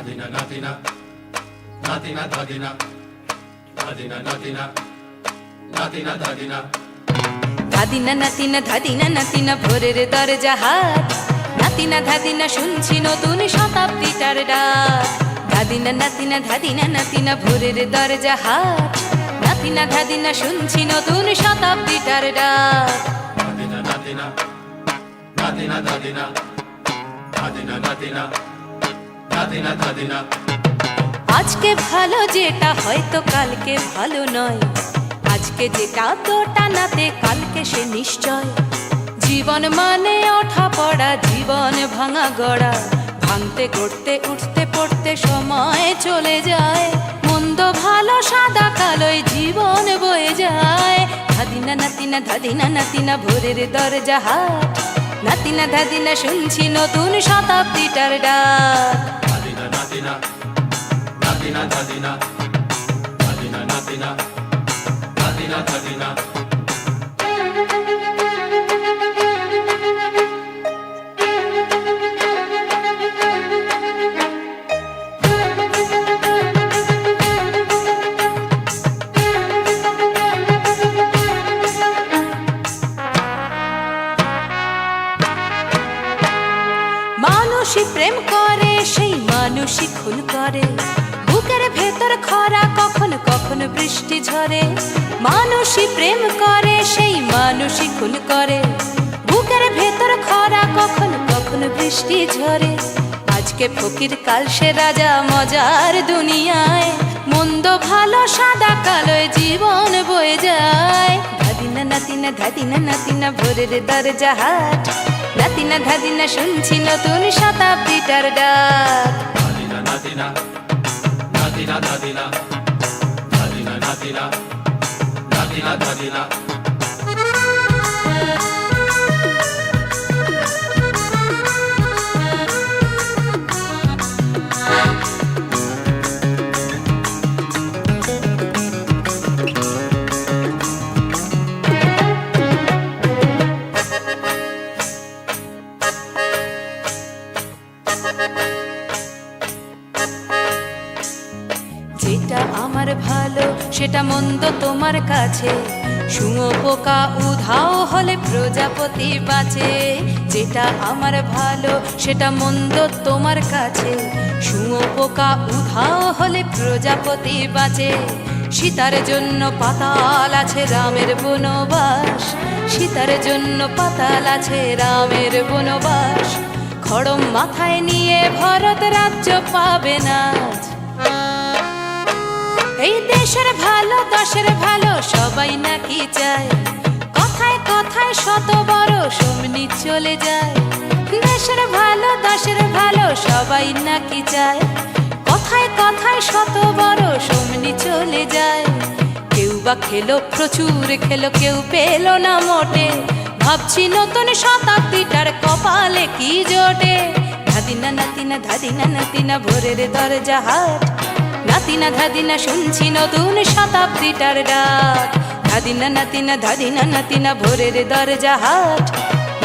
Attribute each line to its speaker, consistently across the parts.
Speaker 1: Nadina, Nadina, Nadina, Nadina, Nadina, Nadina, Nadina, Nadina.
Speaker 2: ধাদিনা নাতিনা ধাদিনা নাতিনা ভোরের দরজা হাট, নাতিনা ধাদিনা শুনছি নতুন শতাব্দীটার ডাক। ধাদিনা নাতিনা ধাদিনা নাতিনা ভোরের দরজা হাট, নাতিনা ধাদিনা শুনছি নতুন শতাব্দীটার ডাক।
Speaker 1: Nadina, Nadina, Nadina, Nadina, Nadina, Nadina, Nadina, Nadina.
Speaker 2: আজকে ভালো যেটা হয়তো কালকে ভালো নয়, আজকে যেটা তোটা নাতে কালকে সে নিশ্চয়। জীবন মানে ওঠা পড়া, জীবন ভাঙা গড়া, ভাঙতে গড়তে উঠতে পড়তে সময় চলে যায়। মন্দ ভালো সাদা কালোয় জীবন বয়ে যায়। ধাদিনা নাতিনা ধাদিনা নাতিনা ভোরের দরজা হাট, নাতিনা ধাদিনা শুনছি নতুন শতাব্দীটার ডাক।
Speaker 1: Nadina, Nadina, Nadina, Nadina, Nadina, Nadina, Nadina, Nadina.
Speaker 2: মানুষই প্রেম করে সেই মানুষই খুন করে, বুকের ভেতর খরা কখনো কখনো বৃষ্টি ঝরে। মানুষই প্রেম করে সেই মানুষই খুন করে, বুকের ভেতর খরা কখনো কখনো বৃষ্টি ঝরে। আজকে ফকির কাল সে রাজা মজার দুনিয়ায়, মন্দ ভালো সাদা কালোয় জীবন বয়ে যায়। ধাদিনা নাতিনা ধাদিনা নাতিনা ভোরের দরজা হাট, নাতিনা ধাদিনা শুনছি নতুন শতাব্দীটার ডাক।
Speaker 1: Nadina, Nadina, Nadina, Nadina, Nadina, Nadina, Nadina, Nadina.
Speaker 2: যেটা আমার ভালো সেটা মন্দ তোমার কাছে, শুঁয়োপোকা উধাও হলে প্রজাপতি বাঁচে। যেটা আমার ভালো সেটা মন্দ তোমার কাছে, শুঁয়োপোকা উধাও হলে প্রজাপতি বাঁচে। সীতার জন্য পাতাল আছে রামের বনবাস, সীতার জন্য পাতাল আছে রামের বনবাস। খড়ম মাথায় নিয়ে ভরত রাজ্য পাবে না। এই দেশের ভালো দশের ভালো সবাই নাকি চায়, কথায় কথায় শত বড় সমনি চলে যায়। দেশের ভালো দশের ভালো সবাই নাকি চায়, কথায় কথায় শত বড় সমনি চলে যায়। কেউ বা খেলো প্রচুর খেলো, কেউ পেল না মোটে, ভাবছি নতুন শতাব্দীটার কপালে কি জোটে। ধাদিনা নাতিনা ধাদিনা নাতিনা ভোরের দরজা হাট, নাতিনা ধাদিনা শুনছি নতুন শতাব্দীটার ডাক। ধাদিনা নাতিনা ধাদিনা নাতিনা ভোরের দরজা হাট,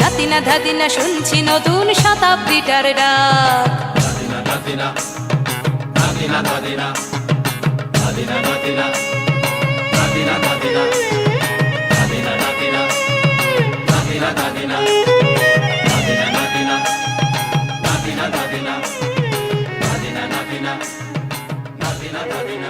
Speaker 2: নাতিনা ধাদিনা শুনছি নতুন শতাব্দীটার ডাক।
Speaker 1: Nadina, Nadina, Nadina, Nadina, Nadina, Nadina, Nadina, Nadina, Nadina, Nadina, Nadina, Nadina, Nadina, Nadina, Nadina, Nadina, Nadina, Nadina, Nadina, Nadina.